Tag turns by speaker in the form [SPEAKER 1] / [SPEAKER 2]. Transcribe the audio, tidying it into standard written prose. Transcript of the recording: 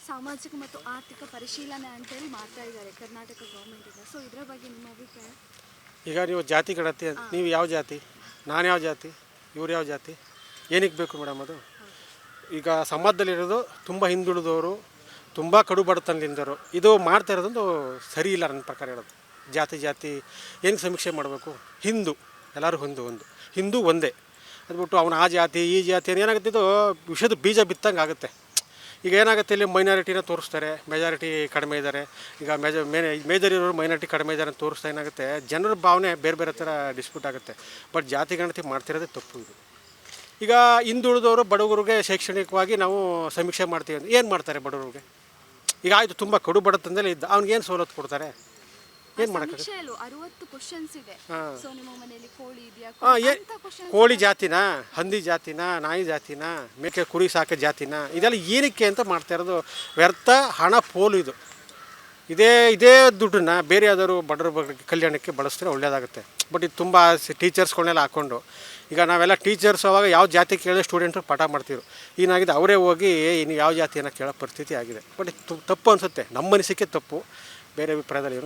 [SPEAKER 1] ಸಾಮಾಜಿಕ ಮತ್ತು ಆರ್ಥಿಕ ಪರಿಶೀಲನೆ ಅಂತೇಳಿ ಮಾಡ್ತಾ ಇದ್ದಾರೆ ಕರ್ನಾಟಕ ಗೌರ್ಮೆಂಟಿಂದ. ಸೊ ಇದರ ಬಗ್ಗೆ ನಿಮ್ಮ ಅಭಿಪ್ರಾಯ?
[SPEAKER 2] ಈಗ ನೀವು ಜಾತಿ ಗಣತಿ ನೀವು ಯಾವ ಜಾತಿ, ನಾನು ಯಾವ ಜಾತಿ, ಇವ್ರು ಯಾವ ಜಾತಿ, ಏನಕ್ಕೆ ಬೇಕು ಮೇಡಮ್ ಅದು? ಈಗ ಸಮಾಜದಲ್ಲಿರೋದು ತುಂಬ ಹಿಂದುಳಿದವರು, ತುಂಬ ಕಡು ಬಡತನದಿಂದವರು, ಇದು ಮಾಡ್ತಾ ಇರೋದೊಂದು ಸರಿ ಇಲ್ಲ ನನ್ನ ಪ್ರಕಾರ ಹೇಳೋದು. ಜಾತಿ ಏನು ಸಮೀಕ್ಷೆ ಮಾಡಬೇಕು? ಎಲ್ಲರೂ ಹಿಂದೂ ಒಂದೇ ಅಂದ್ಬಿಟ್ಟು ಅವನು ಆ ಜಾತಿ ಈ ಜಾತಿ ಏನಾಗುತ್ತೆ, ಇದು ವಿಷಯದ ಬೀಜ ಬಿತ್ತಂಗೆ ಆಗುತ್ತೆ. ಈಗ ಏನಾಗುತ್ತೆ, ಇಲ್ಲಿ ಮೈನಾರಿಟಿನ ತೋರಿಸ್ತಾರೆ, ಮೆಜಾರಿಟಿ ಕಡಿಮೆ ಇದ್ದಾರೆ. ಈಗ ಮೇಜರ್ ಇರೋರು ಮೈನಾರಿಟಿ ಕಡಿಮೆ ಇದ್ದಾರೆ ಅಂತ ತೋರಿಸ್ತಾ ಏನಾಗುತ್ತೆ, ಜನರ ಭಾವನೆ ಬೇರೆ ಬೇರೆ ಥರ ಡಿಸ್ಪ್ಯೂಟ್ ಆಗುತ್ತೆ. ಬಟ್ ಜಾತಿ ಗಣತಿ ಮಾಡ್ತಿರೋದೇ ತಪ್ಪು ಇದು. ಈಗ ಹಿಂದುಳಿದವರು ಬಡವರಿಗೆ ಶೈಕ್ಷಣಿಕವಾಗಿ ನಾವು ಸಮೀಕ್ಷೆ ಮಾಡ್ತೀವಿ ಅಂತ ಏನು ಮಾಡ್ತಾರೆ ಬಡವರಿಗೆ? ಈಗ ಆಯಿತು, ತುಂಬ ಕಡು ಬಡತನದಲ್ಲಿ ಇದ್ದ ಅವ್ನಿಗೇನು ಸವಲತ್ತು ಕೊಡ್ತಾರೆ? ಏನು ಮಾಡೋಕ್ಕೆ?
[SPEAKER 1] 60 ಕ್ವಶನ್ಸ್ ಇದೆ. ಸೊ ನಿಮ್ಮ ಮನೆಯಲ್ಲಿ ಕೋಳಿ ಇದೆಯಾ?
[SPEAKER 2] ಕೋಳಿ ಜಾತಿನ, ಹಂದಿ ಜಾತಿನ, ನಾಯಿ ಜಾತಿನ, ಮೇಕೆ ಕುರಿ ಸಾಕೋ ಜಾತಿನ, ಇದೆಲ್ಲ ಏನಕ್ಕೆ ಅಂತ ಮಾಡ್ತಾ ಇರೋದು ವ್ಯರ್ಥ ಹಣ ಪೋಲು ಇದು. ಇದೇ ದುಡ್ಡನ್ನ ಬೇರೆ ಯಾವ್ದಾದ್ರು ಬಡವ್ರ ಬಗ್ಗೆ ಕಲ್ಯಾಣಕ್ಕೆ ಬಳಸಿದ್ರೆ ಒಳ್ಳೆಯದಾಗುತ್ತೆ. ಬಟ್ ಇದು ತುಂಬ ಟೀಚರ್ಸ್ಗಳನ್ನೆಲ್ಲ ಹಾಕ್ಕೊಂಡು, ಈಗ ನಾವೆಲ್ಲ ಟೀಚರ್ಸ್ ಅವಾಗ ಯಾವ ಜಾತಿ ಕೇಳಿದ್ರೆ ಸ್ಟೂಡೆಂಟ್ರು ಪಾಠ ಮಾಡ್ತಿದ್ರು. ಏನಾಗಿದೆ, ಅವರೇ ಹೋಗಿ ಇನ್ನು ಯಾವ ಜಾತಿಯನ್ನು ಕೇಳೋ ಪರಿಸ್ಥಿತಿ ಆಗಿದೆ. ಬಟ್ ಇದು ತಪ್ಪು ಅನಿಸುತ್ತೆ, ನಮ್ಮ ಅನಿಸಿಕೆ ತಪ್ಪು, ಬೇರೆ ಅಭಿಪ್ರಾಯದಲ್ಲಿ ಏನು